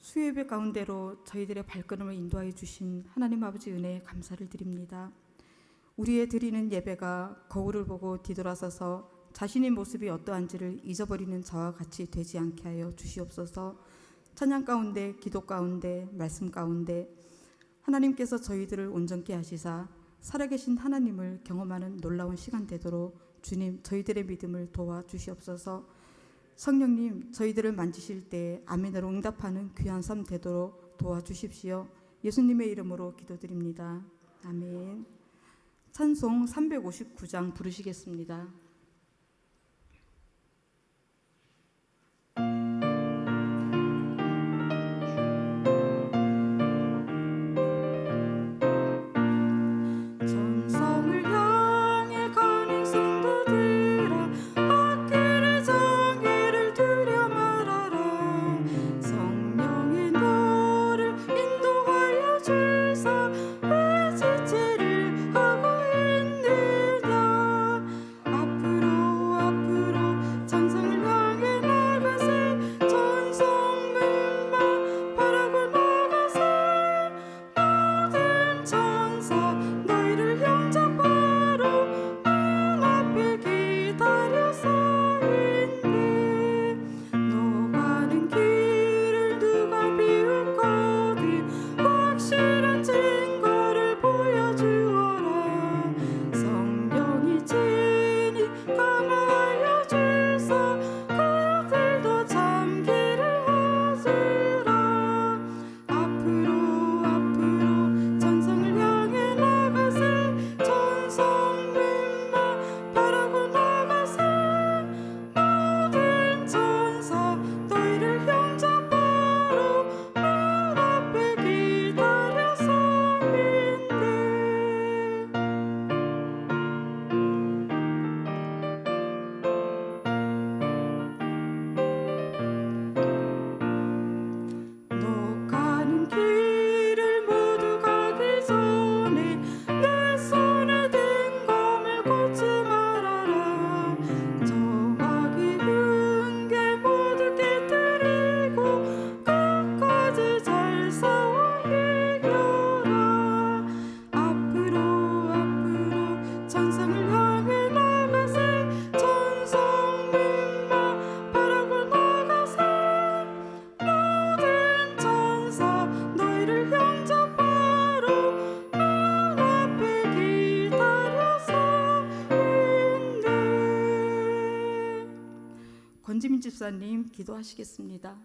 수요예배 가운데로 저희들의 발걸음을 인도하여 주신 하나님 아버지 은혜에 감사를 드립니다. 우리의 드리는 예배가 거울을 보고 뒤돌아서서 자신의 모습이 어떠한지를 잊어버리는 저와 같이 되지 않게 하여 주시옵소서. 찬양 가운데, 기도 가운데, 말씀 가운데 하나님께서 저희들을 온전케 하시사 살아계신 하나님을 경험하는 놀라운 시간 되도록 주님 저희들의 믿음을 도와주시옵소서. 성령님 저희들을 만지실 때 아멘으로 응답하는 귀한 삶 되도록 도와주십시오. 예수님의 이름으로 기도드립니다. 아멘. 찬송 359장 부르시겠습니다. 권지민 집사님 기도하시겠습니다.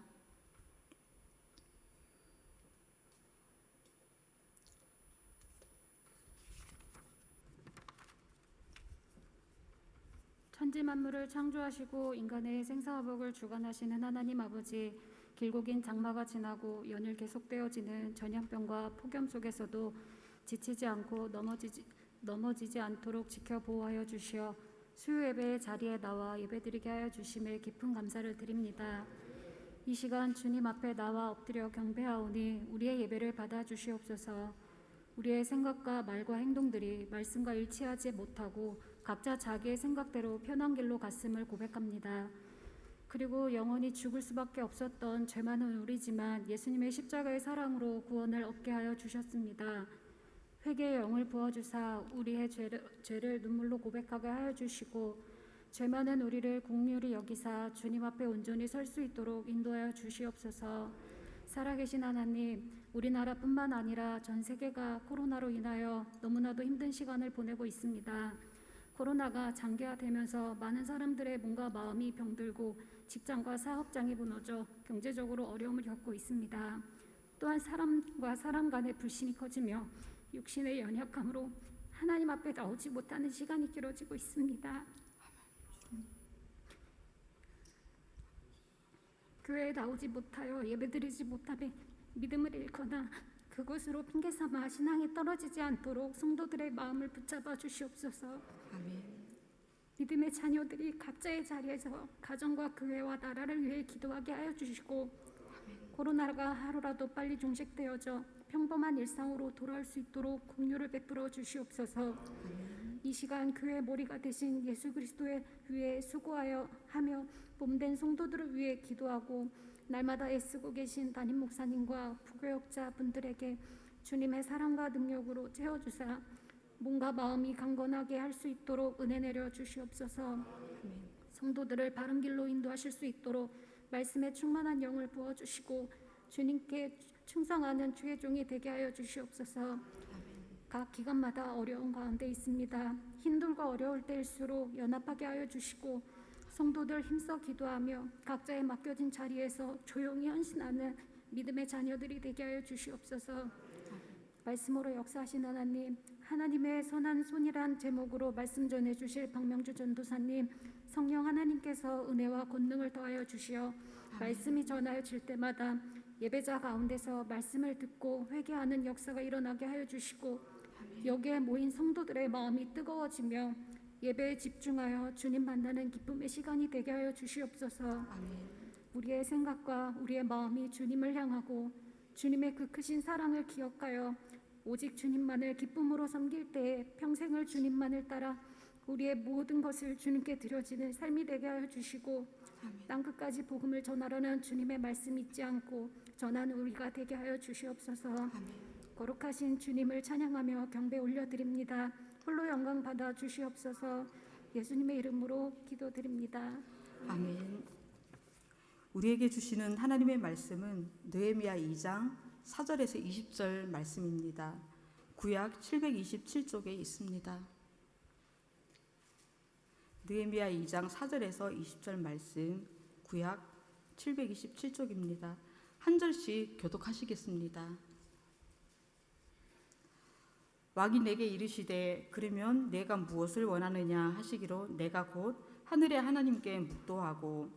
천지 만물을 창조하시고 인간의 생사화복을 주관하시는 하나님 아버지, 길고 긴 장마가 지나고 연일 계속되어지는 전염병과 폭염 속에서도 지치지 않고 넘어지지 않도록 지켜 보호하여 주시어 수요 예배의 자리에 나와 예배드리게 하여 주심에 깊은 감사를 드립니다. 이 시간 주님 앞에 나와 엎드려 경배하오니 우리의 예배를 받아 주시옵소서. 우리의 생각과 말과 행동들이 말씀과 일치하지 못하고 각자 자기의 생각대로 편한 길로 갔음을 고백합니다. 그리고 영원히 죽을 수밖에 없었던 죄 많은 우리지만 예수님의 십자가의 사랑으로 구원을 얻게 하여 주셨습니다. 회개의 영을 부어주사 우리의 죄를 눈물로 고백하게 하여 주시고 죄 많은 우리를 긍휼히 여기사 주님 앞에 온전히 설 수 있도록 인도하여 주시옵소서. 살아계신 하나님, 우리나라뿐만 아니라 전 세계가 코로나로 인하여 너무나도 힘든 시간을 보내고 있습니다. 코로나가 장기화되면서 많은 사람들의 몸과 마음이 병들고 직장과 사업장이 무너져 경제적으로 어려움을 겪고 있습니다. 또한 사람과 사람 간의 불신이 커지며 육신의 연약함으로 하나님 앞에 나오지 못하는 시간이 길어지고 있습니다. 교회에 나오지 못하여 예배드리지 못하며 믿음을 잃거나 그것으로 핑계삼아 신앙이 떨어지지 않도록 성도들의 마음을 붙잡아 주시옵소서. 아멘. 믿음의 자녀들이 각자의 자리에서 가정과 교회와 나라를 위해 기도하게 하여 주시고 코로나가 하루라도 빨리 종식되어져 평범한 일상으로 돌아올 수 있도록 긍휼을 베풀어 주시옵소서. 이 이 시간 교회 머리가 되신 예수 그리스도의 위해 수고하여 하며 몸된 성도들을 위해 기도하고 날마다 애쓰고 계신 담임 목사님과 부교역자 분들에게 주님의 사랑과 능력으로 채워주사 몸과 마음이 강건하게 할 수 있도록 은혜 내려 주시옵소서. 성도들을 바른 길로 인도하실 수 있도록 말씀에 충만한 영을 부어주시고 주님께 충성하는 주의 종이 되게 하여 주시옵소서. 각 기관마다 어려운 가운데 있습니다. 힘들고 어려울 때일수록 연합하게 하여 주시고 성도들 힘써 기도하며 각자의 맡겨진 자리에서 조용히 헌신하는 믿음의 자녀들이 되게 하여 주시옵소서. 말씀으로 역사하신 하나님, 하나님의 선한 손이란 제목으로 말씀 전해 주실 박명주 전도사님, 성령 하나님께서 은혜와 권능을 더하여 주시어 말씀이 전하여질 때마다 예배자 가운데서 말씀을 듣고 회개하는 역사가 일어나게 하여 주시고 여기에 모인 성도들의 마음이 뜨거워지며 예배에 집중하여 주님 만나는 기쁨의 시간이 되게 하여 주시옵소서. 우리의 생각과 우리의 마음이 주님을 향하고 주님의 그 크신 사랑을 기억하여 오직 주님만을 기쁨으로 섬길 때에 평생을 주님만을 따라 우리의 모든 것을 주님께 드려지는 삶이 되게 하여 주시고 땅끝까지 복음을 전하려는 주님의 말씀 잊지 않고 전하는 우리가 되게 하여 주시옵소서. 거룩하신 주님을 찬양하며 경배 올려드립니다. 홀로 영광 받아 주시옵소서. 예수님의 이름으로 기도드립니다. 아멘. 우리에게 주시는 하나님의 말씀은 느헤미야 2장 4절에서 20절 말씀입니다. 구약 727쪽에 있습니다. 느헤미야 2장 4절에서 20절 말씀, 구약 727쪽입니다. 한 절씩 교독하시겠습니다. 왕이 내게 이르시되 그러면 내가 무엇을 원하느냐 하시기로 내가 곧 하늘의 하나님께 묵도하고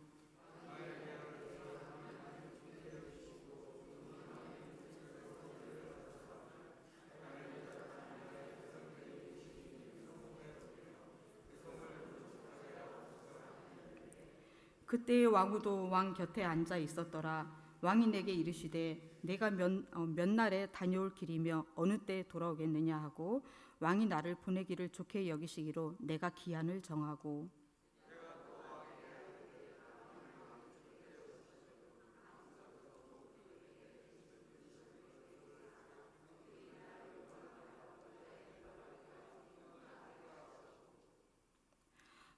그때의 왕후도 왕 곁에 앉아 있었더라. 왕이 내게 이르시되 내가 몇 날에 다녀올 길이며 어느 때에 돌아오겠느냐 하고 왕이 나를 보내기를 좋게 여기시기로 내가 기한을 정하고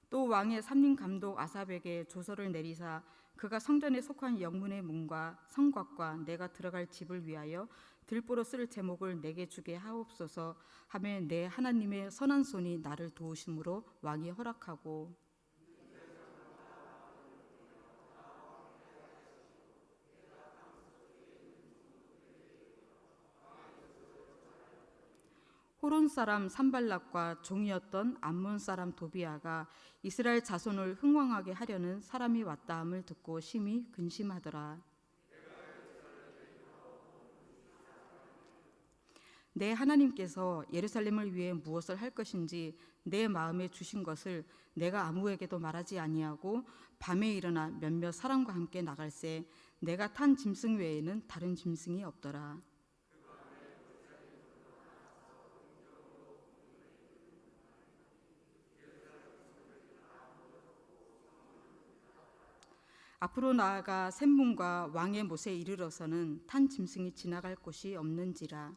또 왕의 삼림 감독 아삽에게 조서를 내리사 그가 성전에 속한 영문의 문과 성곽과 내가 들어갈 집을 위하여 들보로 쓸 제목을 내게 주게 하옵소서 하며 내 하나님의 선한 손이 나를 도우심으로 왕이 허락하고 호론 사람 산발락과 종이었던 암몬 사람 도비아가 이스라엘 자손을 흥왕하게 하려는 사람이 왔다 함을 듣고 심히 근심하더라. 내 하나님께서 예루살렘을 위해 무엇을 할 것인지 내 마음에 주신 것을 내가 아무에게도 말하지 아니하고 밤에 일어나 몇몇 사람과 함께 나갈새 내가 탄 짐승 외에는 다른 짐승이 없더라. 앞으로 나아가 샘문과 왕의 못에 이르러서는 탄 짐승이 지나갈 곳이 없는지라.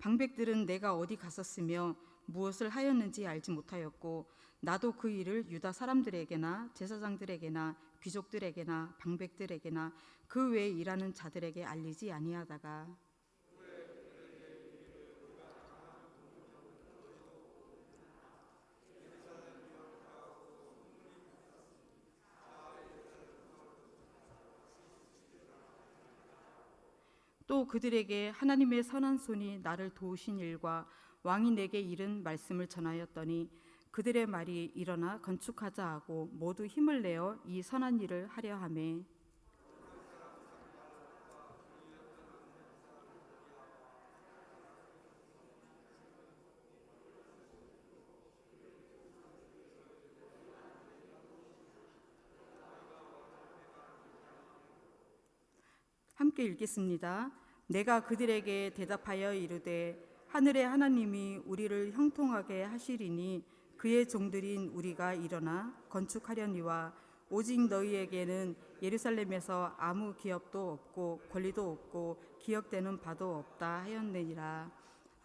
방백들은 내가 어디 갔었으며 무엇을 하였는지 알지 못하였고 나도 그 일을 유다 사람들에게나 제사장들에게나 귀족들에게나 방백들에게나 그 외에 일하는 자들에게 알리지 아니하다가 또 그들에게 하나님의 선한 손이 나를 도우신 일과 왕이 내게 이른 말씀을 전하였더니 그들의 말이 일어나 건축하자 하고 모두 힘을 내어 이 선한 일을 하려 하매 함께 읽겠습니다. 내가 그들에게 대답하여 이르되 하늘의 하나님이 우리를 형통하게 하시리니 그의 종들인 우리가 일어나 건축하려니와 오직 너희에게는 예루살렘에서 아무 기업도 없고 권리도 없고 기억되는 바도 없다 하였느니라.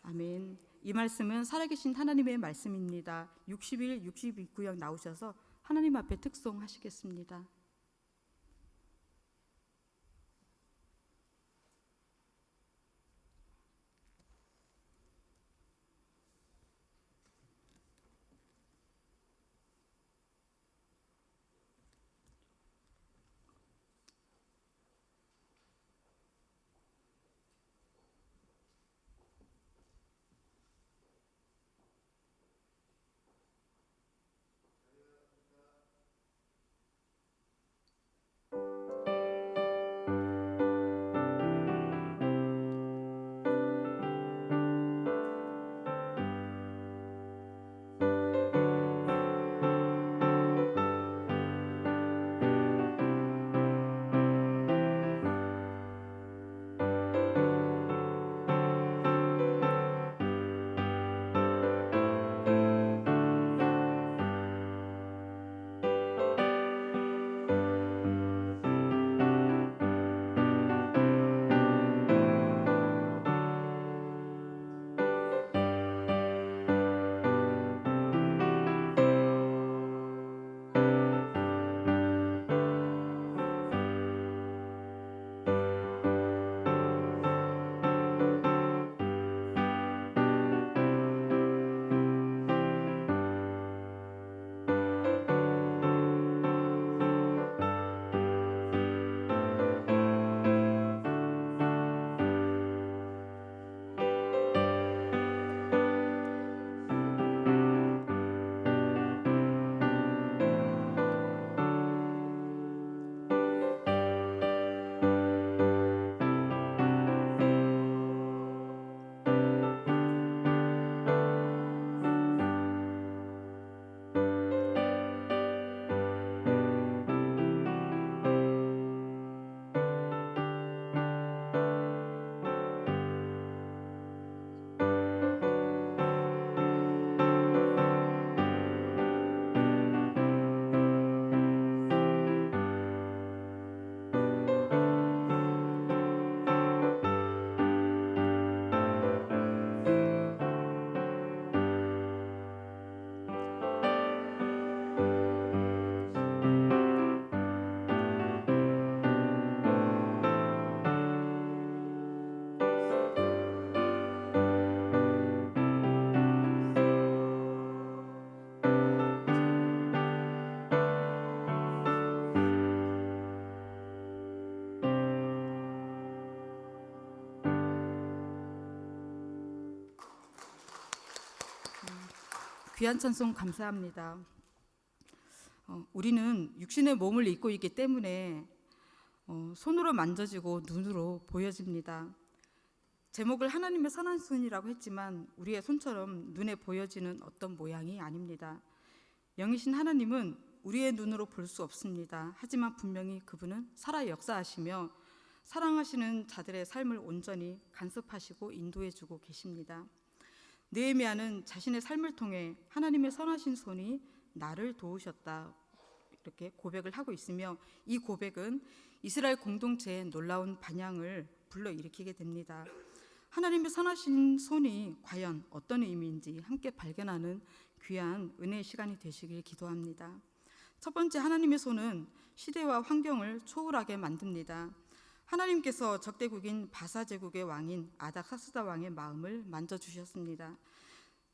아멘. 이 말씀은 살아계신 하나님의 말씀입니다. 60일 62구역 나오셔서 하나님 앞에 특송하시겠습니다. 귀한 찬송 감사합니다. 우리는 육신의 몸을 입고 있기 때문에 손으로 만져지고 눈으로 보여집니다. 제목을 하나님의 선한 손이라고 했지만 우리의 손처럼 눈에 보여지는 어떤 모양이 아닙니다. 영이신 하나님은 우리의 눈으로 볼 수 없습니다. 하지만 분명히 그분은 살아 역사하시며 사랑하시는 자들의 삶을 온전히 간섭하시고 인도해주고 계십니다. 느헤미야는 자신의 삶을 통해 하나님의 선하신 손이 나를 도우셨다 이렇게 고백을 하고 있으며 이 고백은 이스라엘 공동체의 놀라운 반향을 불러일으키게 됩니다. 하나님의 선하신 손이 과연 어떤 의미인지 함께 발견하는 귀한 은혜의 시간이 되시길 기도합니다. 첫 번째, 하나님의 손은 시대와 환경을 초월하게 만듭니다. 하나님께서 적대국인 바사 제국의 왕인 아닥사스다 왕의 마음을 만져주셨습니다.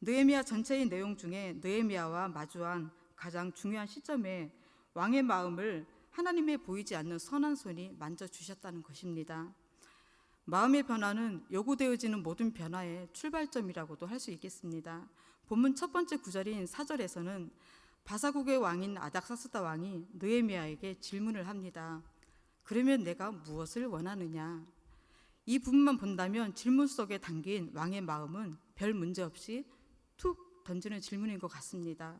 느헤미야 전체의 내용 중에 느헤미야와 마주한 가장 중요한 시점에 왕의 마음을 하나님의 보이지 않는 선한 손이 만져주셨다는 것입니다. 마음의 변화는 요구되어지는 모든 변화의 출발점이라고도 할 수 있겠습니다. 본문 첫 번째 구절인 4절에서는 바사국의 왕인 아닥사스다 왕이 느헤미야에게 질문을 합니다. 그러면 내가 무엇을 원하느냐? 이 부분만 본다면 질문 속에 담긴 왕의 마음은 별 문제 없이 툭 던지는 질문인 것 같습니다.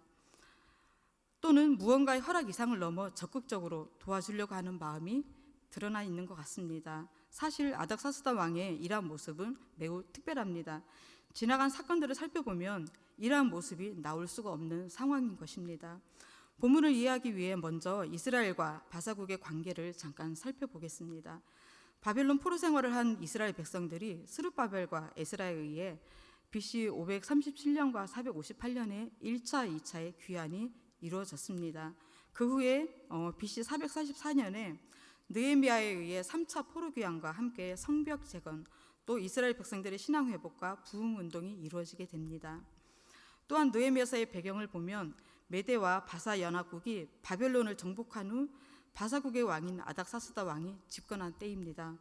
또는 무언가의 허락 이상을 넘어 적극적으로 도와주려고 하는 마음이 드러나 있는 것 같습니다. 사실 아닥사스다 왕의 이러한 모습은 매우 특별합니다. 지나간 사건들을 살펴보면 이러한 모습이 나올 수가 없는 상황인 것입니다. 본문을 이해하기 위해 먼저 이스라엘과 바사국의 관계를 잠깐 살펴보겠습니다. 바벨론 포로 생활을 한 이스라엘 백성들이 스룹바벨과 에스라에 의해 BC 537년과 458년에 1차, 2차의 귀환이 이루어졌습니다. 그 후에 BC 444년에 느헤미야에 의해 3차 포로 귀환과 함께 성벽 재건, 또 이스라엘 백성들의 신앙 회복과 부흥 운동이 이루어지게 됩니다. 또한 느헤미야서의 배경을 보면 메대와 바사 연합국이 바벨론을 정복한 후 바사국의 왕인 아닥사스다 왕이 집권한 때입니다.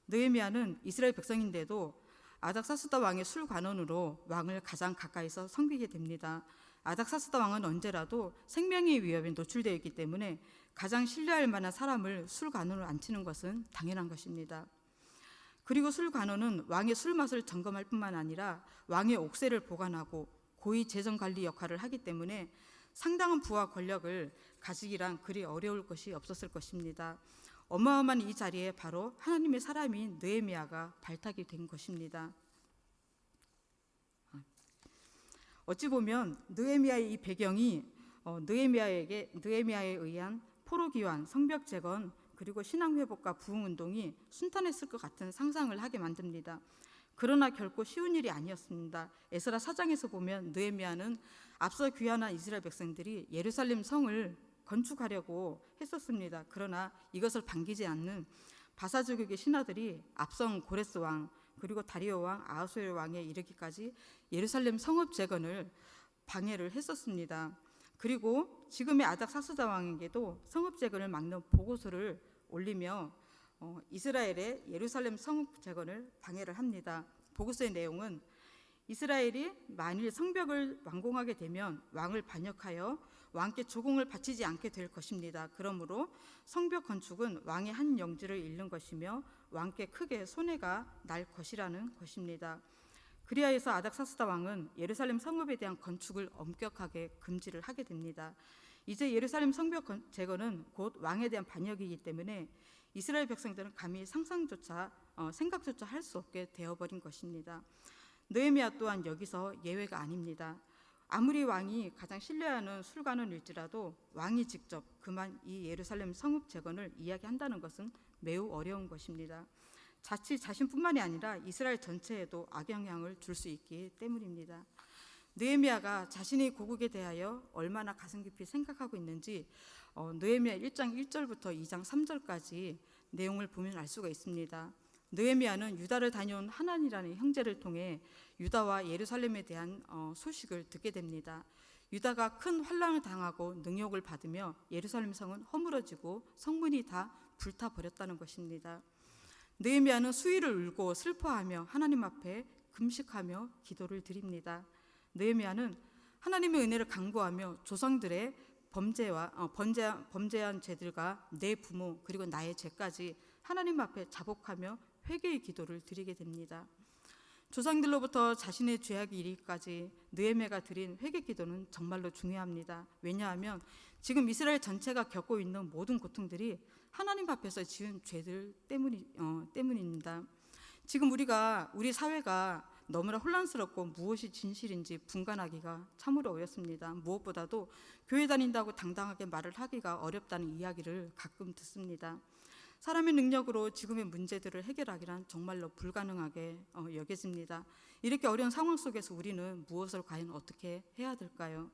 느헤미야는 이스라엘 백성인데도 아닥사스다 왕의 술 관원으로 왕을 가장 가까이서 섬기게 됩니다. 아닥사스다 왕은 언제라도 생명의 위협에 노출되어 있기 때문에 가장 신뢰할 만한 사람을 술 관원으로 앉히는 것은 당연한 것입니다. 그리고 술 관원은 왕의 술 맛을 점검할 뿐만 아니라 왕의 옥새를 보관하고 고위 재정 관리 역할을 하기 때문에 상당한 부와 권력을 가지기란 그리 어려울 것이 없었을 것입니다. 어마어마한 이 자리에 바로 하나님의 사람인 느헤미야가 발탁이 된 것입니다. 어찌 보면 느헤미야의 이 배경이 느헤미야에 의한 포로 귀환, 성벽 재건, 그리고 신앙 회복과 부흥 운동이 순탄했을 것 같은 상상을 하게 만듭니다. 그러나 결코 쉬운 일이 아니었습니다. 에스라 4장에서 보면 느헤미야는 앞서 귀환한 이스라엘 백성들이 예루살렘 성을 건축하려고 했었습니다. 그러나 이것을 반기지 않는 바사족의 신하들이 앞선 고레스 왕, 그리고 다리오 왕, 아하수엘 왕에 이르기까지 예루살렘 성읍 재건을 방해를 했었습니다. 그리고 지금의 아닥사스다 왕에게도 성읍 재건을 막는 보고서를 올리며 이스라엘의 예루살렘 성읍 재건을 방해를 합니다. 보고서의 내용은 이스라엘이 만일 성벽을 완공하게 되면 왕을 반역하여 왕께 조공을 바치지 않게 될 것입니다. 그러므로 성벽 건축은 왕의 한 영지를 잃는 것이며 왕께 크게 손해가 날 것이라는 것입니다. 그리하여서 아닥사스다 왕은 예루살렘 성읍에 대한 건축을 엄격하게 금지를 하게 됩니다. 이제 예루살렘 성벽 재건은 곧 왕에 대한 반역이기 때문에 이스라엘 백성들은 감히 생각조차 할 수 없게 되어버린 것입니다. 느헤미야 또한 여기서 예외가 아닙니다. 아무리 왕이 가장 신뢰하는 술관원일지라도 왕이 직접 그만 이 예루살렘 성읍 재건을 이야기한다는 것은 매우 어려운 것입니다. 자칫 자신뿐만이 아니라 이스라엘 전체에도 악영향을 줄 수 있기 때문입니다. 느헤미야가 자신의 고국에 대하여 얼마나 가슴 깊이 생각하고 있는지 느헤미야 1장 1절부터 2장 3절까지 내용을 보면 알 수가 있습니다. 느헤미야는 유다를 다녀온 하난이라는 형제를 통해 유다와 예루살렘에 대한 소식을 듣게 됩니다. 유다가 큰 환난을 당하고 능욕을 받으며 예루살렘 성은 허물어지고 성문이 다 불타버렸다는 것입니다. 느헤미야는 수위를 울고 슬퍼하며 하나님 앞에 금식하며 기도를 드립니다. 느헤미야는 하나님의 은혜를 간구하며 조상들의 범죄한 죄들과 내 부모 그리고 나의 죄까지 하나님 앞에 자복하며 회개의 기도를 드리게 됩니다. 조상들로부터 자신의 죄악이 이르기까지 느헤미야가 드린 회개 기도는 정말로 중요합니다. 왜냐하면 지금 이스라엘 전체가 겪고 있는 모든 고통들이 하나님 앞에서 지은 죄들 때문입니다. 지금 우리 사회가 너무나 혼란스럽고 무엇이 진실인지 분간하기가 참으로 어렵습니다. 무엇보다도 교회 다닌다고 당당하게 말을 하기가 어렵다는 이야기를 가끔 듣습니다. 사람의 능력으로 지금의 문제들을 해결하기란 정말로 불가능하게 여겨집니다. 이렇게 어려운 상황 속에서 우리는 무엇을 과연 어떻게 해야 될까요?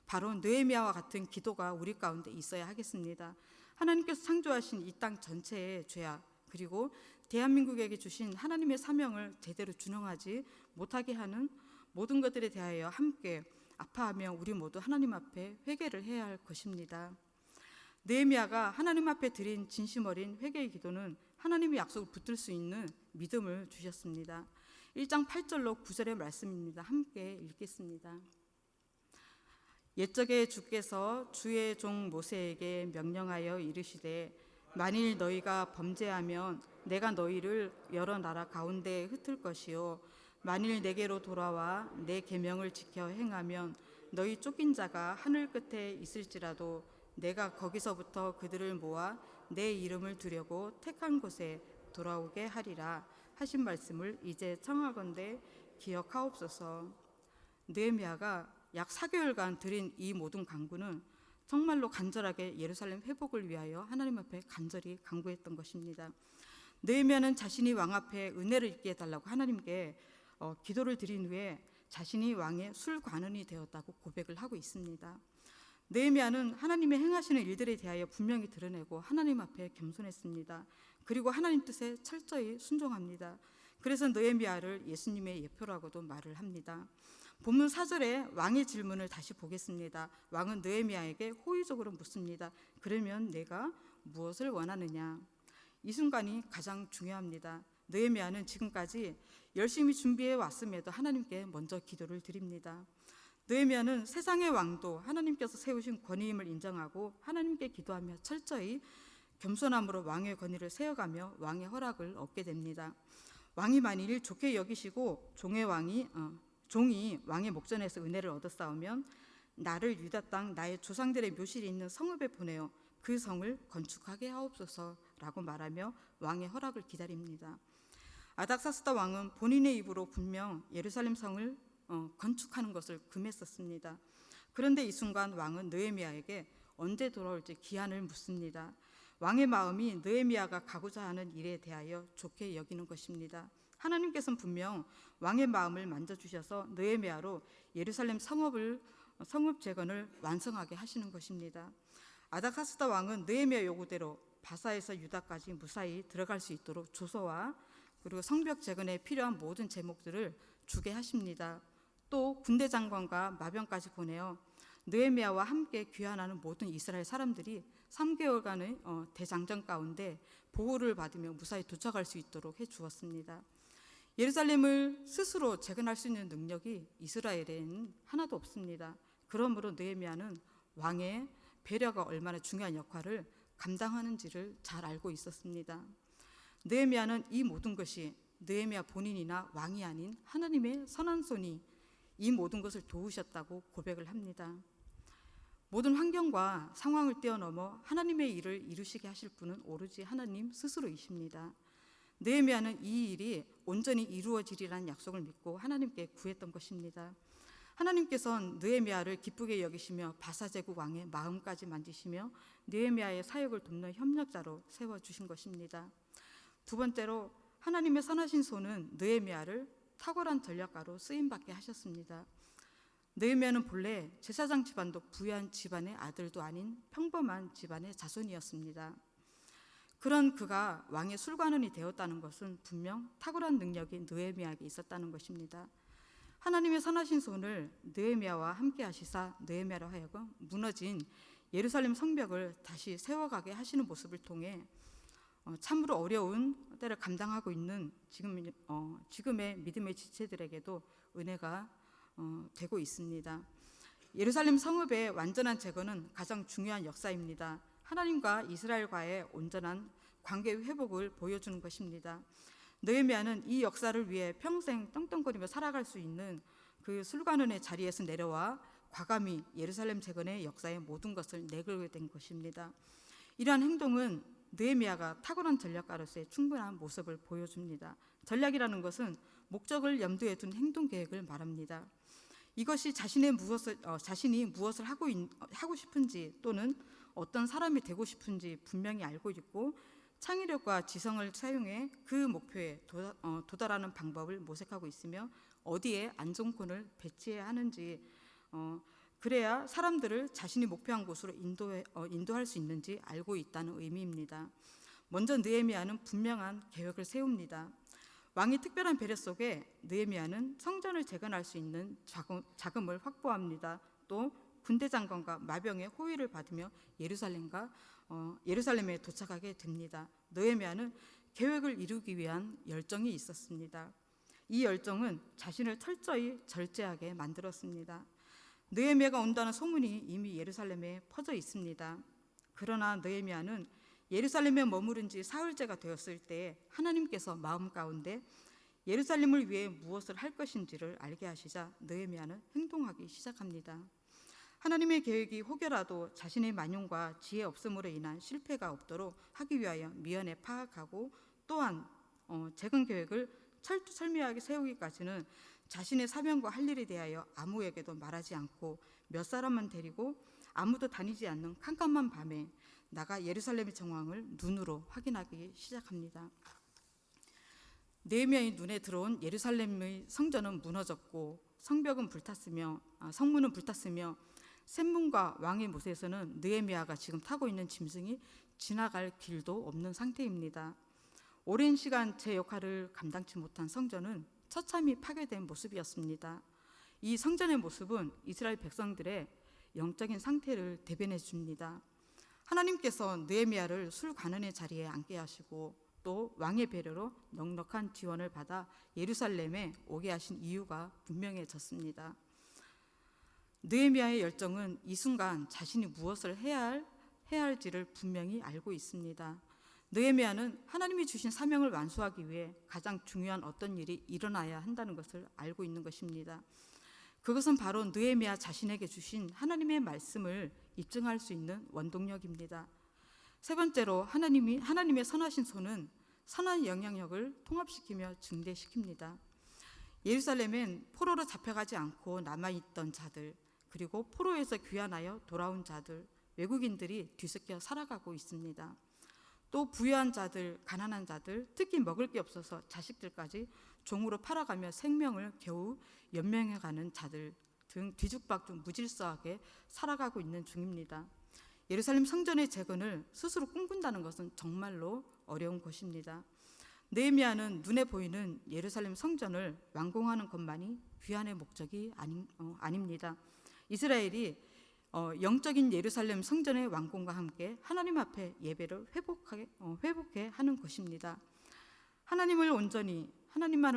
바로 느헤미야와 같은 기도가 우리 가운데 있어야 하겠습니다. 하나님께서 창조하신 이 땅 전체의 죄악, 그리고 대한민국에게 주신 하나님의 사명을 제대로 준행하지 못하게 하는 모든 것들에 대하여 함께 아파하며 우리 모두 하나님 앞에 회개를 해야 할 것입니다. 느헤미야가 하나님 앞에 드린 진심 어린 회개의 기도는 하나님의 약속을 붙들 수 있는 믿음을 주셨습니다. 1장 8절로 9절의 말씀입니다. 함께 읽겠습니다. 옛적에 주께서 주의 종 모세에게 명령하여 이르시되 만일 너희가 범죄하면 내가 너희를 여러 나라 가운데에 흩을 것이요 만일 내게로 돌아와 내 계명을 지켜 행하면 너희 쫓긴 자가 하늘 끝에 있을지라도 내가 거기서부터 그들을 모아 내 이름을 두려고 택한 곳에 돌아오게 하리라 하신 말씀을 이제 청하건대 기억하옵소서. 느헤미야가 약 4개월간 드린 이 모든 간구는 정말로 간절하게 예루살렘 회복을 위하여 하나님 앞에 간절히 간구했던 것입니다. 느헤미야는 자신이 왕 앞에 은혜를 입게 해달라고 하나님께 기도를 드린 후에 자신이 왕의 술관원이 되었다고 고백을 하고 있습니다. 느헤미야는 하나님의 행하시는 일들에 대하여 분명히 드러내고 하나님 앞에 겸손했습니다. 그리고 하나님 뜻에 철저히 순종합니다. 그래서 느헤미야를 예수님의 예표라고도 말을 합니다. 본문 4절에 왕의 질문을 다시 보겠습니다. 왕은 느헤미야에게 호의적으로 묻습니다. 그러면 내가 무엇을 원하느냐? 이 순간이 가장 중요합니다. 느헤미야는 지금까지 열심히 준비해 왔음에도 하나님께 먼저 기도를 드립니다. 느헤미야는 세상의 왕도 하나님께서 세우신 권위임을 인정하고 하나님께 기도하며 철저히 겸손함으로 왕의 권위를 세워가며 왕의 허락을 얻게 됩니다. 왕이 만일 좋게 여기시고 종이 왕의 목전에서 은혜를 얻었사오면 나를 유다 땅 나의 조상들의 묘실이 있는 성읍에 보내어 그 성을 건축하게 하옵소서라고 말하며 왕의 허락을 기다립니다. 아닥사스다 왕은 본인의 입으로 분명 예루살렘 성을 건축하는 것을 금했었습니다. 그런데 이 순간 왕은 느헤미야에게 언제 돌아올지 기한을 묻습니다. 왕의 마음이 느헤미야가 가고자 하는 일에 대하여 좋게 여기는 것입니다. 하나님께서는 분명 왕의 마음을 만져주셔서 느헤미야로 예루살렘 성읍 재건을 완성하게 하시는 것입니다. 아닥사스다 왕은 느헤미야 요구대로 바사에서 유다까지 무사히 들어갈 수 있도록 조서와 그리고 성벽 재건에 필요한 모든 제목들을 주게 하십니다. 또 군대 장관과 마병까지 보내어 느헤미야와 함께 귀환하는 모든 이스라엘 사람들이 3개월간의 대장정 가운데 보호를 받으며 무사히 도착할 수 있도록 해주었습니다. 예루살렘을 스스로 재건할 수 있는 능력이 이스라엘에는 하나도 없습니다. 그러므로 느헤미야는 왕의 배려가 얼마나 중요한 역할을 감당하는지를 잘 알고 있었습니다. 느헤미야는 이 모든 것이 느헤미야 본인이나 왕이 아닌 하나님의 선한 손이 이 모든 것을 도우셨다고 고백을 합니다. 모든 환경과 상황을 뛰어넘어 하나님의 일을 이루시게 하실 분은 오로지 하나님 스스로이십니다. 느헤미야는 이 일이 온전히 이루어지리라는 약속을 믿고 하나님께 구했던 것입니다. 하나님께서는 느헤미야를 기쁘게 여기시며 바사제국 왕의 마음까지 만지시며 느헤미야의 사역을 돕는 협력자로 세워주신 것입니다. 두 번째로 하나님의 선하신 손은 느헤미야를 탁월한 전략가로 쓰임받게 하셨습니다. 느헤미야는 본래 제사장 집안도 부유한 집안의 아들도 아닌 평범한 집안의 자손이었습니다. 그런 그가 왕의 술관원이 되었다는 것은 분명 탁월한 능력이 느헤미야에게 있었다는 것입니다. 하나님의 선하신 손을 느헤미야와 함께 하시사 느헤미야로 하여금 무너진 예루살렘 성벽을 다시 세워가게 하시는 모습을 통해 참으로 어려운 때를 감당하고 있는 지금의 믿음의 지체들에게도 은혜가 되고 있습니다. 예루살렘 성읍의 완전한 재건은 가장 중요한 역사입니다. 하나님과 이스라엘과의 온전한 관계 회복을 보여주는 것입니다. 느헤미야는 이 역사를 위해 평생 떵떵거리며 살아갈 수 있는 그 술관원의 자리에서 내려와 과감히 예루살렘 재건의 역사의 모든 것을 내걸게 된 것입니다. 이러한 행동은 느헤미야가 탁월한 전략가로서의 충분한 모습을 보여줍니다. 전략이라는 것은 목적을 염두에 둔 행동 계획을 말합니다. 이것이 자신이 무엇을 하고 싶은지 또는 어떤 사람이 되고 싶은지 분명히 알고 있고 창의력과 지성을 사용해 그 목표에 도달하는 방법을 모색하고 있으며 어디에 안정권을 배치해야 하는지 그래야 사람들을 자신이 목표한 곳으로 인도할 수 있는지 알고 있다는 의미입니다. 먼저 느헤미야는 분명한 계획을 세웁니다. 왕의 특별한 배려 속에 느헤미야는 성전을 재건할 수 있는 자금을 확보합니다. 또 군대 장관과 마병의 호의를 받으며 예루살렘에 도착하게 됩니다. 느헤미야는 계획을 이루기 위한 열정이 있었습니다. 이 열정은 자신을 철저히 절제하게 만들었습니다. 느헤미야가 온다는 소문이 이미 예루살렘에 퍼져 있습니다. 그러나 느헤미야는 예루살렘에 머무른 지 사흘째가 되었을 때 하나님께서 마음 가운데 예루살렘을 위해 무엇을 할 것인지를 알게 하시자 느헤미야는 행동하기 시작합니다. 하나님의 계획이 혹여라도 자신의 만용과 지혜 없음으로 인한 실패가 없도록 하기 위하여 미연에 파악하고 또한 재건 계획을 철두철미하게 세우기까지는 자신의 사명과 할 일에 대하여 아무에게도 말하지 않고 몇 사람만 데리고 아무도 다니지 않는 캄캄한 밤에 나가 예루살렘의 정황을 눈으로 확인하기 시작합니다. 느헤미야의 눈에 들어온 예루살렘의 성전은 무너졌고 성문은 불탔으며 샘문과 왕의 못에서는 느헤미야가 지금 타고 있는 짐승이 지나갈 길도 없는 상태입니다. 오랜 시간 제 역할을 감당치 못한 성전은 처참히 파괴된 모습이었습니다. 이 성전의 모습은 이스라엘 백성들의 영적인 상태를 대변해 줍니다. 하나님께서 느헤미야를 술 관원의 자리에 앉게 하시고 또 왕의 배려로 넉넉한 지원을 받아 예루살렘에 오게 하신 이유가 분명해졌습니다. 느헤미야의 열정은 이 순간 자신이 무엇을 해야 할지를 분명히 알고 있습니다. 느헤미야는 하나님이 주신 사명을 완수하기 위해 가장 중요한 어떤 일이 일어나야 한다는 것을 알고 있는 것입니다. 그것은 바로 느헤미야 자신에게 주신 하나님의 말씀을 입증할 수 있는 원동력입니다. 세 번째로 하나님의 선하신 손은 선한 영향력을 통합시키며 증대시킵니다. 예루살렘엔 포로로 잡혀가지 않고 남아있던 자들, 그리고 포로에서 귀환하여 돌아온 자들, 외국인들이 뒤섞여 살아가고 있습니다. 또 부유한 자들, 가난한 자들, 특히 먹을 게 없어서 자식들까지 종으로 팔아가며 생명을 겨우 연명해가는 자들 등 뒤죽박죽 무질서하게 살아가고 있는 중입니다. 예루살렘 성전의 재건을 스스로 꿈꾼다는 것은 정말로 어려운 것입니다. 느헤미야는 눈에 보이는 예루살렘 성전을 완공하는 것만이 귀환의 목적이 아닙니다. 이스라엘이 영적인 예루살렘 성전의 완공과 함께 하나님 앞에 예배를 회복해 하는 것입니다. 하나님만을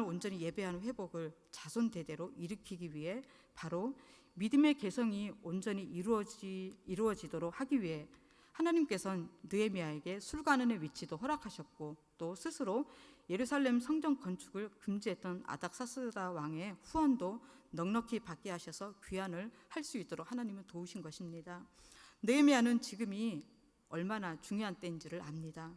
온전히 예배하는 회복을 자손 대대로 일으키기 위해 바로 믿음의 개성이 온전히 이루어지도록 하기 위해 하나님께서는 느헤미야에게 술관원의 위치도 허락하셨고 또 스스로 예루살렘 성전 건축을 금지했던 아닥사스다 왕의 후원도 넉넉히 받게 하셔서 귀환을 할 수 있도록 하나님은 도우신 것입니다. 느헤미야는 지금이 얼마나 중요한 때인지를 압니다.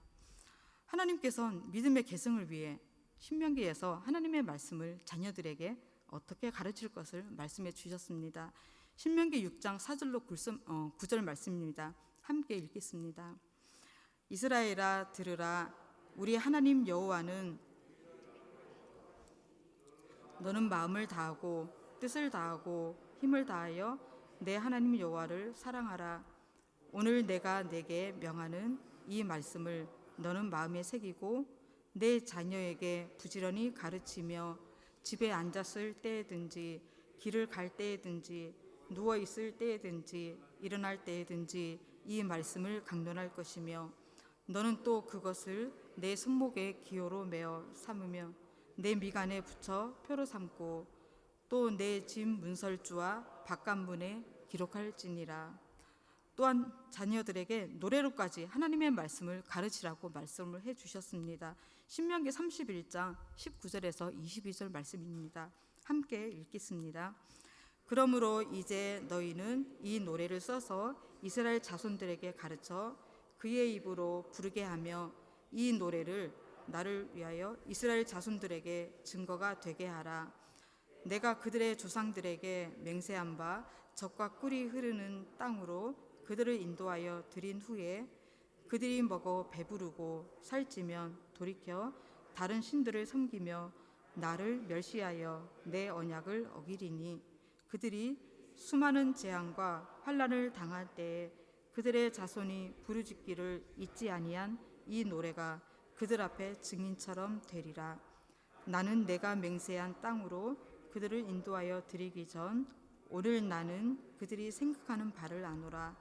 하나님께서는 믿음의 계승을 위해 신명기에서 하나님의 말씀을 자녀들에게 어떻게 가르칠 것을 말씀해 주셨습니다. 신명기 6장 4절로 9절 말씀입니다. 함께 읽겠습니다. 이스라엘아 들으라. 우리 하나님 여호와는 너는 마음을 다하고 뜻을 다하고 힘을 다하여 내 하나님 여호와를 사랑하라. 오늘 내가 내게 명하는 이 말씀을 너는 마음에 새기고 내 자녀에게 부지런히 가르치며 집에 앉았을 때에든지 길을 갈 때에든지 누워 있을 때에든지 일어날 때에든지 이 말씀을 강론할 것이며 너는 또 그것을 내 손목에 기호로 메어 삼으며 내 미간에 붙여 표로 삼고 또 내 집 문설주와 바깥문에 기록할지니라. 또한 자녀들에게 노래로까지 하나님의 말씀을 가르치라고 말씀을 해주셨습니다. 신명기 31장 19절에서 22절 말씀입니다. 함께 읽겠습니다. 그러므로 이제 너희는 이 노래를 써서 이스라엘 자손들에게 가르쳐 그의 입으로 부르게 하며 이 노래를 나를 위하여 이스라엘 자손들에게 증거가 되게 하라. 내가 그들의 조상들에게 맹세한 바 젖과 꿀이 흐르는 땅으로 그들을 인도하여 들인 후에 그들이 먹어 배부르고 살찌면 돌이켜 다른 신들을 섬기며 나를 멸시하여 내 언약을 어기리니 그들이 수많은 재앙과 환난을 당할 때에 그들의 자손이 부르짖기를 잊지 아니한 이 노래가 그들 앞에 증인처럼 되리라. 나는 내가 맹세한 땅으로 그들을 인도하여 드리기 전 오늘 나는 그들이 생각하는 바를 아노라.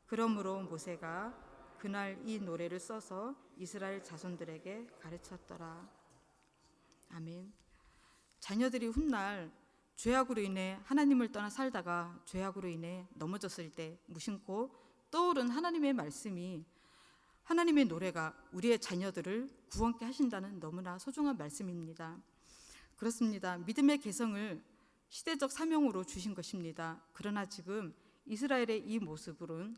그러므로 모세가 그날 이 노래를 써서 이스라엘 자손들에게 가르쳤더라. 아멘. 자녀들이 훗날 죄악으로 인해 하나님을 떠나 살다가 죄악으로 인해 넘어졌을 때 무심코 떠오른 하나님의 말씀이 하나님의 노래가 우리의 자녀들을 구원케 하신다는 너무나 소중한 말씀입니다. 그렇습니다. 믿음의 개성을 시대적 사명으로 주신 것입니다. 그러나 지금 이스라엘의 이 모습으로는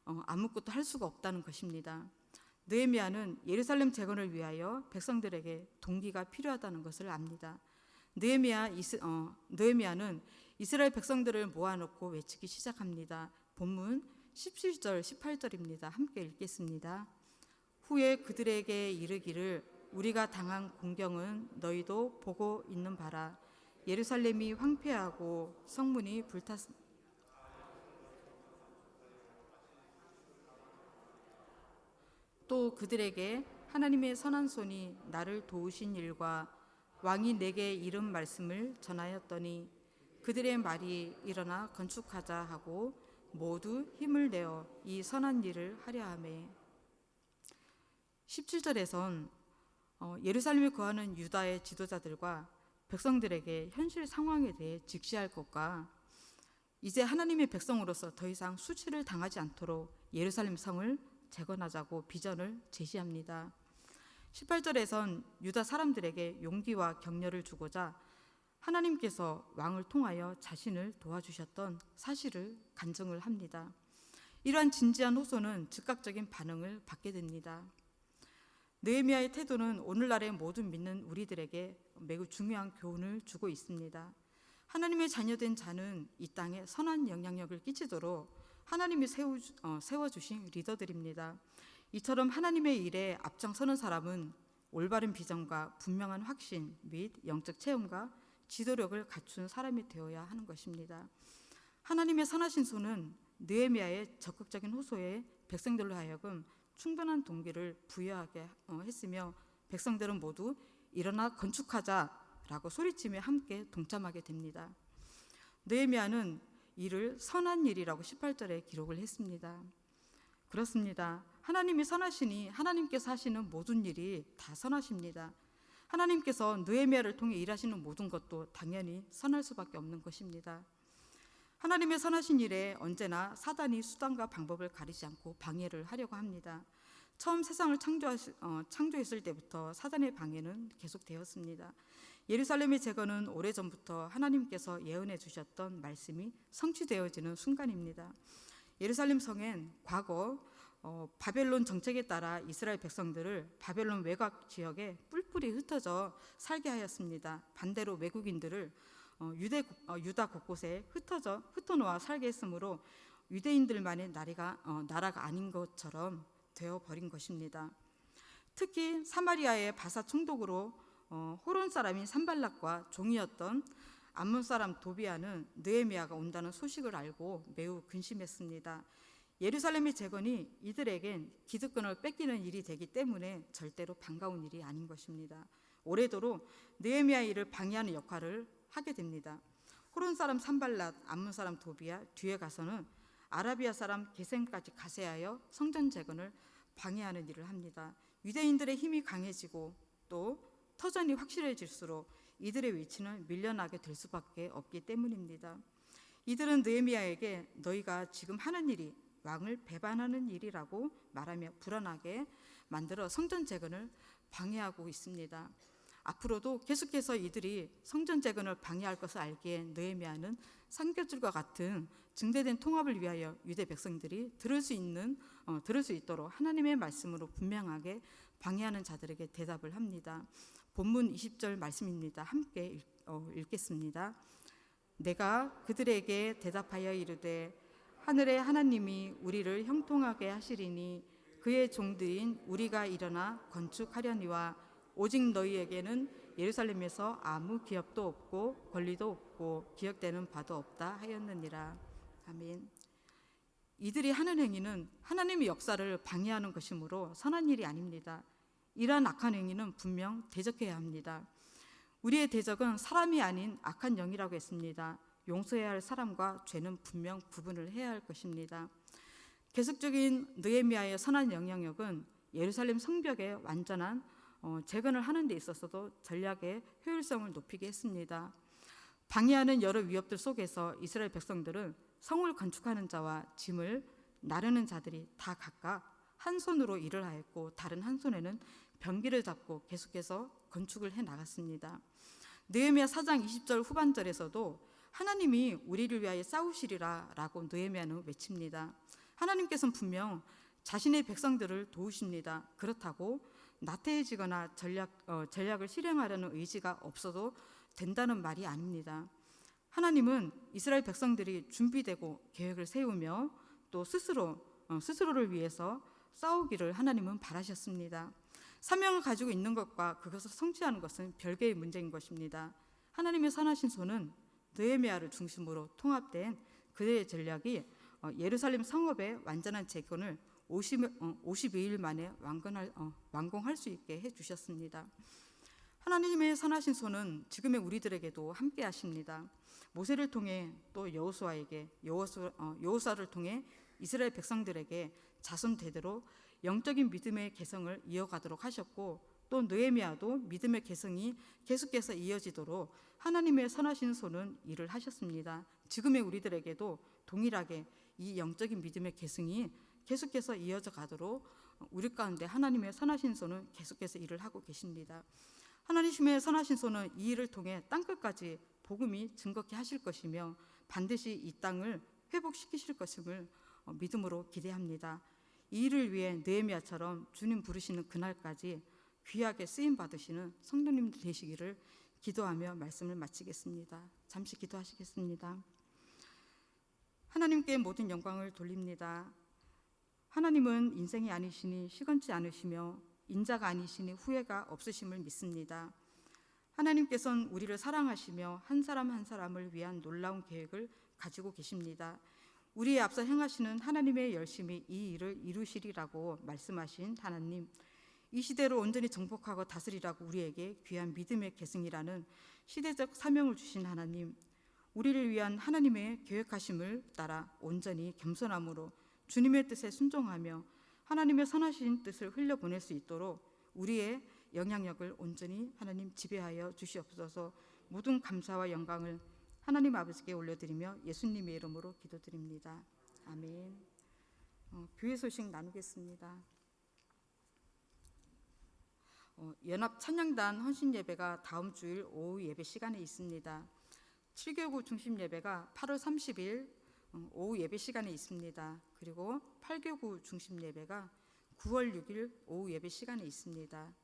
아무것도 할 수가 없다는 것입니다. 느헤미야는 예루살렘 재건을 위하여 백성들에게 동기가 필요하다는 것을 압니다. 느헤미야는 이스라엘 백성들을 모아놓고 외치기 시작합니다. 본문 17절, 18절입니다. 함께 읽겠습니다. 후에 그들에게 이르기를 우리가 당한 공경은 너희도 보고 있는 바라. 예루살렘이 황폐하고 성문이 불탔습니다. 또 그들에게 하나님의 선한 손이 나를 도우신 일과 왕이 내게 이른 말씀을 전하였더니 그들의 말이 일어나 건축하자 하고 모두 힘을 내어 이 선한 일을 하려 하매. 17절에선 예루살렘에 거하는 유다의 지도자들과 백성들에게 현실 상황에 대해 직시할 것과 이제 하나님의 백성으로서 더 이상 수치를 당하지 않도록 예루살렘 성을 재건하자고 비전을 제시합니다. 18절에선 유다 사람들에게 용기와 격려를 주고자 하나님께서 왕을 통하여 자신을 도와주셨던 사실을 간증을 합니다. 이러한 진지한 호소는 즉각적인 반응을 받게 됩니다. 느헤미야의 태도는 오늘날의 모든 믿는 우리들에게 매우 중요한 교훈을 주고 있습니다. 하나님의 자녀된 자는 이 땅에 선한 영향력을 끼치도록 하나님이 세워주신 리더들입니다. 이처럼 하나님의 일에 앞장서는 사람은 올바른 비전과 분명한 확신 및 영적 체험과 지도력을 갖춘 사람이 되어야 하는 것입니다. 하나님의 선하신 손은 느헤미야의 적극적인 호소에 백성들로 하여금 충분한 동기를 부여하게 했으며 백성들은 모두 일어나 건축하자라고 소리치며 함께 동참하게 됩니다. 느헤미야는 이를 선한 일이라고 18절에 기록을 했습니다. 그렇습니다. 하나님이 선하시니 하나님께서 하시는 모든 일이 다 선하십니다. 하나님께서 느헤미야를 통해 일하시는 모든 것도 당연히 선할 수밖에 없는 것입니다. 하나님의 선하신 일에 언제나 사단이 수단과 방법을 가리지 않고 방해를 하려고 합니다. 처음 세상을 창조했을 때부터 사단의 방해는 계속되었습니다. 예루살렘의 재건은 오래전부터 하나님께서 예언해 주셨던 말씀이 성취되어지는 순간입니다. 예루살렘 성엔 과거 바벨론 정책에 따라 이스라엘 백성들을 바벨론 외곽 지역에 뿔뿔이 흩어져 살게 하였습니다. 반대로 외국인들을 유다 곳곳에 흩어놓아 살게 했으므로 유대인들만의 나라가 아닌 것처럼 되어버린 것입니다. 특히 사마리아의 바사 총독으로 호론 사람인 산발락과 종이었던 암몬 사람 도비아는 느헤미야가 온다는 소식을 알고 매우 근심했습니다. 예루살렘의 재건이 이들에겐 기득권을 뺏기는 일이 되기 때문에 절대로 반가운 일이 아닌 것입니다. 오래도록 느헤미야의 일을 방해하는 역할을 하게 됩니다. 호론 사람 산발락, 암몬 사람 도비아, 뒤에 가서는 아라비아 사람 게셈까지 가세하여 성전 재건을 방해하는 일을 합니다. 유대인들의 힘이 강해지고 또 터전이 확실해질수록 이들의 위치는 밀려나게 될 수밖에 없기 때문입니다. 이들은 느헤미야에게 너희가 지금 하는 일이 왕을 배반하는 일이라고 말하며 불안하게 만들어 성전 재건을 방해하고 있습니다. 앞으로도 계속해서 이들이 성전 재건을 방해할 것을 알기에 느헤미야는 삼겹줄과 같은 증대된 통합을 위하여 유대 백성들이 들을 수 있도록 하나님의 말씀으로 분명하게 방해하는 자들에게 대답을 합니다. 본문 20절 말씀입니다. 함께 읽겠습니다. 내가 그들에게 대답하여 이르되 하늘의 하나님이 우리를 형통하게 하시리니 그의 종들인 우리가 일어나 건축하려니와 오직 너희에게는 예루살렘에서 아무 기업도 없고 권리도 없고 기억되는 바도 없다 하였느니라. 아멘. 이들이 하는 행위는 하나님의 역사를 방해하는 것이므로 선한 일이 아닙니다. 이러한 악한 행위는 분명 대적해야 합니다. 우리의 대적은 사람이 아닌 악한 영이라고 했습니다. 용서해야 할 사람과 죄는 분명 구분을 해야 할 것입니다. 계속적인 느헤미야의 선한 영향력은 예루살렘 성벽의 완전한 재건을 하는 데 있어서도 전략의 효율성을 높이게 했습니다. 방해하는 여러 위협들 속에서 이스라엘 백성들은 성을 건축하는 자와 짐을 나르는 자들이 다 각각 한 손으로 일을 하였고 다른 한 손에는 병기를 잡고 계속해서 건축을 해 나갔습니다. 느헤미야 4장 20절 후반절에서도 하나님이 우리를 위하여 싸우시리라 라고 느헤미야는 외칩니다. 하나님께서는 분명 자신의 백성들을 도우십니다. 그렇다고 나태해지거나 전략을 실행하려는 의지가 없어도 된다는 말이 아닙니다. 하나님은 이스라엘 백성들이 준비되고 계획을 세우며 또 스스로를 위해서 싸우기를 하나님은 바라셨습니다. 사명을 가지고 있는 것과 그것을 성취하는 것은 별개의 문제인 것입니다. 하나님의 선하신 손은 느헤미야를 중심으로 통합된 그의 전략이 예루살렘 성읍의 완전한 재건을 52일 만에 완공할 수 있게 해주셨습니다. 하나님의 선하신 손은 지금의 우리들에게도 함께 하십니다. 모세를 통해 또 여호수아를 통해 이스라엘 백성들에게 자손 대대로 영적인 믿음의 개성을 이어가도록 하셨고, 또 느헤미야도 믿음의 개성이 계속해서 이어지도록 하나님의 선하신 손은 일을 하셨습니다. 지금의 우리들에게도 동일하게 이 영적인 믿음의 개성이 계속해서 이어져 가도록 우리 가운데 하나님의 선하신 손은 계속해서 일을 하고 계십니다. 하나님의 선하신 손은 이 일을 통해 땅끝까지 복음이 증거케 하실 것이며 반드시 이 땅을 회복시키실 것임을 믿음으로 기대합니다. 이 일을 위해 느헤미야처럼 주님 부르시는 그날까지 귀하게 쓰임 받으시는 성도님들 되시기를 기도하며 말씀을 마치겠습니다. 잠시 기도하시겠습니다. 하나님께 모든 영광을 돌립니다. 하나님은 인생이 아니시니 시건치 않으시며 인자가 아니시니 후회가 없으심을 믿습니다. 하나님께서는 우리를 사랑하시며 한 사람 한 사람을 위한 놀라운 계획을 가지고 계십니다. 우리의 앞서 행하시는 하나님의 열심히 이 일을 이루시리라고 말씀하신 하나님, 이 시대를 온전히 정복하고 다스리라고 우리에게 귀한 믿음의 계승이라는 시대적 사명을 주신 하나님, 우리를 위한 하나님의 계획하심을 따라 온전히 겸손함으로 주님의 뜻에 순종하며 하나님의 선하신 뜻을 흘려보낼 수 있도록 우리의 영향력을 온전히 하나님 지배하여 주시옵소서. 모든 감사와 영광을 하나님 아버지께 올려드리며 예수님의 이름으로 기도드립니다. 아멘. 교회 소식 나누겠습니다. 연합 찬양단 헌신 예배가 다음 주일 오후 예배 시간에 있습니다. 7교구 중심 예배가 8월 30일 오후 예배 시간에 있습니다. 그리고 8교구 중심 예배가 9월 6일 오후 예배 시간에 있습니다.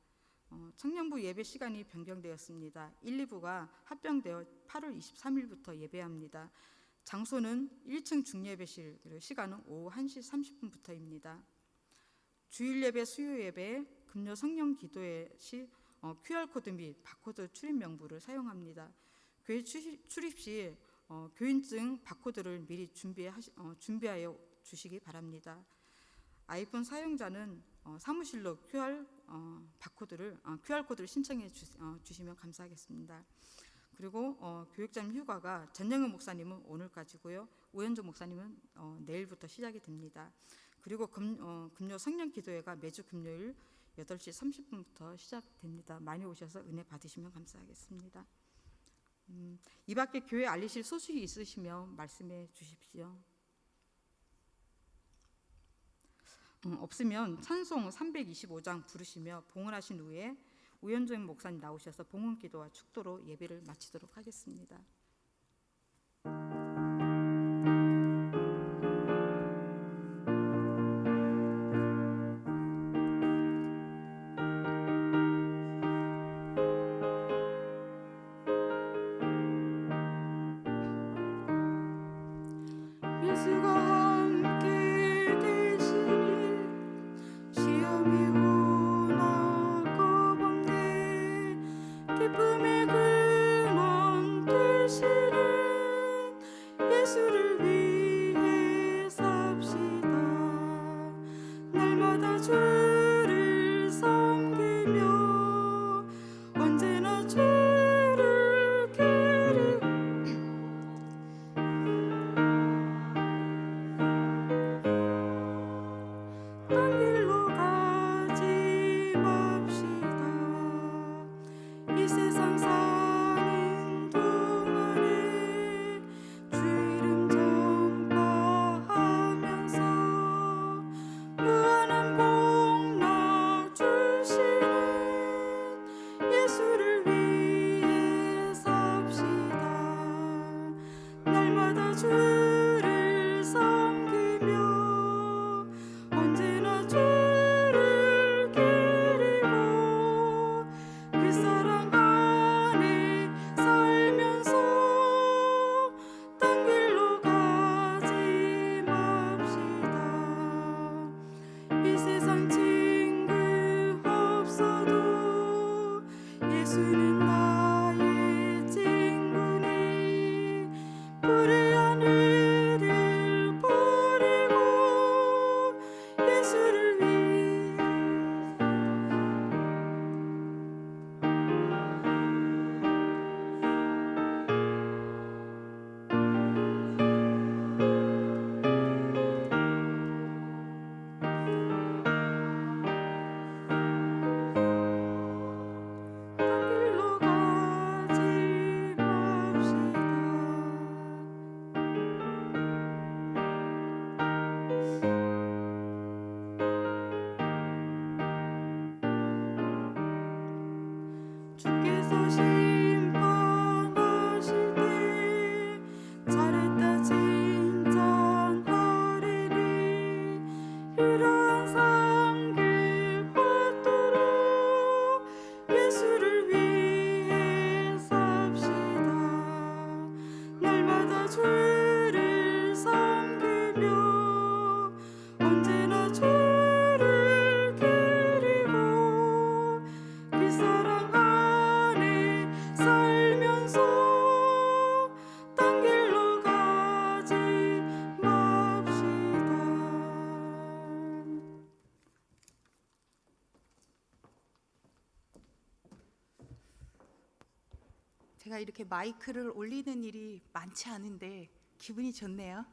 청년부 예배 시간이 변경되었습니다. 1, 2부가 합병되어 8월 23일부터 예배합니다. 장소는 1층 중예배실, 그리고 시간은 오후 1시 30분부터입니다. 주일 예배, 수요 예배, 금요 성령 기도회 시 QR코드 및 바코드 출입 명부를 사용합니다. 교회 출입 시 교인증 바코드를 미리 준비하여 주시기 바랍니다. 아이폰 사용자는 사무실로 QR코드를 신청해 주시면 감사하겠습니다. 그리고 교육자님 휴가가 전영은 목사님은 오늘까지고요. 오현조 목사님은 내일부터 시작이 됩니다. 그리고 금요 성령 기도회가 매주 금요일 8시 30분부터 시작됩니다. 많이 오셔서 은혜 받으시면 감사하겠습니다. 이 밖에 교회 알리실 소식이 있으시면 말씀해 주십시오. 없으면 찬송 325장 부르시며 봉헌하신 후에 우현종 목사님 나오셔서 봉헌 기도와 축도로 예배를 마치도록 하겠습니다. 예수가 함께 계시니 시험이 오나 겁없네. 기쁨의 근원 되시는 예수를 위해 삽시다. 날마다 주를 섬기며 언제나 주를 기리고 제가 이렇게 마이크를 올리는 일이 많지 않은데 기분이 좋네요.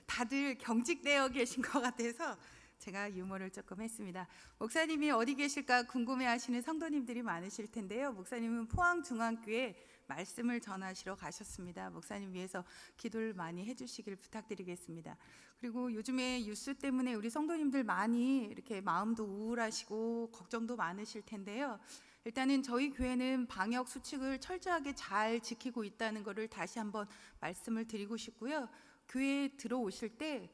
다들 경직되어 계신 것 같아서 제가 유머를 조금 했습니다. 목사님이 어디 계실까 궁금해하시는 성도님들이 많으실 텐데요. 목사님은 포항중앙교회 말씀을 전하시러 가셨습니다. 목사님 위해서 기도를 많이 해주시길 부탁드리겠습니다. 그리고 요즘에 뉴스 때문에 우리 성도님들 많이 이렇게 마음도 우울하시고 걱정도 많으실 텐데요. 일단은 저희 교회는 방역 수칙을 철저하게 잘 지키고 있다는 것을 다시 한번 말씀을 드리고 싶고요. 교회에 들어오실 때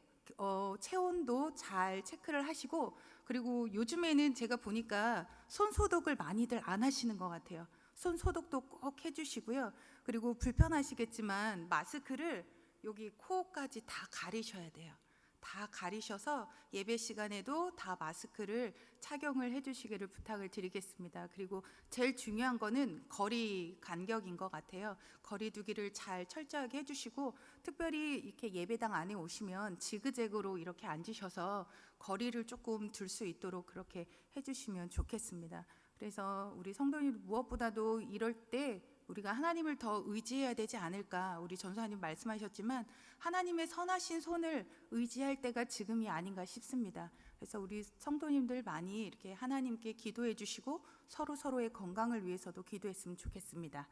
체온도 잘 체크를 하시고, 그리고 요즘에는 제가 보니까 손 소독을 많이들 안 하시는 것 같아요. 손 소독도 꼭 해주시고요. 그리고 불편하시겠지만 마스크를 여기 코까지 다 가리셔야 돼요. 다 가리셔서 예배 시간에도 다 마스크를 착용을 해주시기를 부탁을 드리겠습니다. 그리고 제일 중요한 거는 거리 간격인 것 같아요. 거리 두기를 잘 철저하게 해주시고, 특별히 이렇게 예배당 안에 오시면 지그재그로 이렇게 앉으셔서 거리를 조금 둘 수 있도록 그렇게 해주시면 좋겠습니다. 그래서 우리 성도님 무엇보다도 이럴 때 우리가 하나님을 더 의지해야 되지 않을까. 우리 전도사님 말씀하셨지만 하나님의 선하신 손을 의지할 때가 지금이 아닌가 싶습니다. 그래서 우리 성도님들 많이 이렇게 하나님께 기도해 주시고 서로의 건강을 위해서도 기도했으면 좋겠습니다.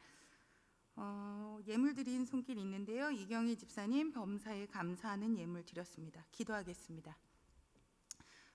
예물 드린 손길 있는데요. 이경희 집사님 범사에 감사하는 예물 드렸습니다. 기도하겠습니다.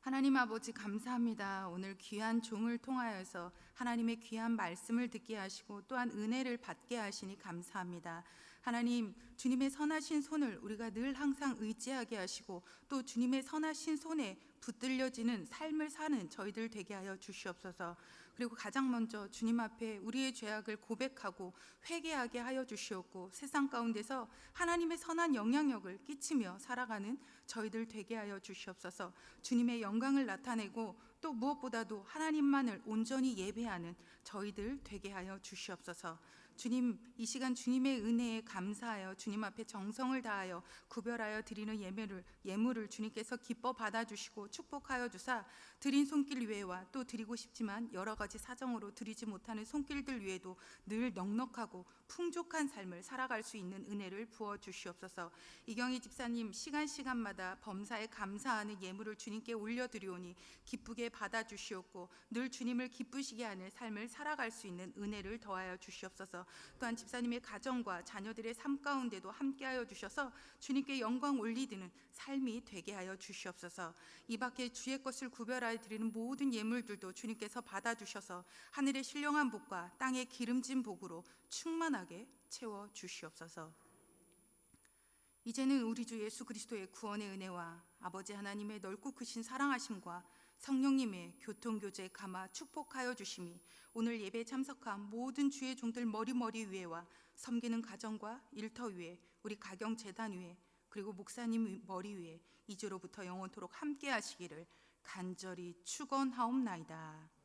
하나님 아버지 감사합니다. 오늘 귀한 종을 통하여서 하나님의 귀한 말씀을 듣게 하시고 또한 은혜를 받게 하시니 감사합니다. 하나님, 주님의 선하신 손을 우리가 늘 항상 의지하게 하시고 또 주님의 선하신 손에 붙들려지는 삶을 사는 저희들 되게 하여 주시옵소서. 그리고 가장 먼저 주님 앞에 우리의 죄악을 고백하고 회개하게 하여 주시옵고, 세상 가운데서 하나님의 선한 영향력을 끼치며 살아가는 저희들 되게 하여 주시옵소서. 주님의 영광을 나타내고 또 무엇보다도 하나님만을 온전히 예배하는 저희들 되게 하여 주시옵소서. 주님, 이 시간 주님의 은혜에 감사하여 주님 앞에 정성을 다하여 구별하여 드리는 예물을 주님께서 기뻐 받아주시고 축복하여 주사, 드린 손길 외에와 또 드리고 싶지만 여러 가지 사정으로 드리지 못하는 손길들 위에도 늘 넉넉하고 풍족한 삶을 살아갈 수 있는 은혜를 부어 주시옵소서. 이경희 집사님 시간마다 범사에 감사하는 예물을 주님께 올려드리오니 기쁘게 받아주시옵고 늘 주님을 기쁘시게 하는 삶을 살아갈 수 있는 은혜를 더하여 주시옵소서. 또한 집사님의 가정과 자녀들의 삶 가운데도 함께하여 주셔서 주님께 영광 올리드는 삶이 되게 하여 주시옵소서. 이 밖에 주의 것을 구별하여 드리는 모든 예물들도 주님께서 받아주셔서 하늘의 신령한 복과 땅의 기름진 복으로 충만하게 채워 주시옵소서. 이제는 우리 주 예수 그리스도의 구원의 은혜와 아버지 하나님의 넓고 크신 사랑하심과 성령님의 교통교제 감화 축복하여 주심이 오늘 예배에 참석한 모든 주의 종들 머리 위에와 섬기는 가정과 일터 위에, 우리 가경 재단 위에, 그리고 목사님 머리 위에 이제로부터 영원토록 함께 하시기를 간절히 축원하옵나이다.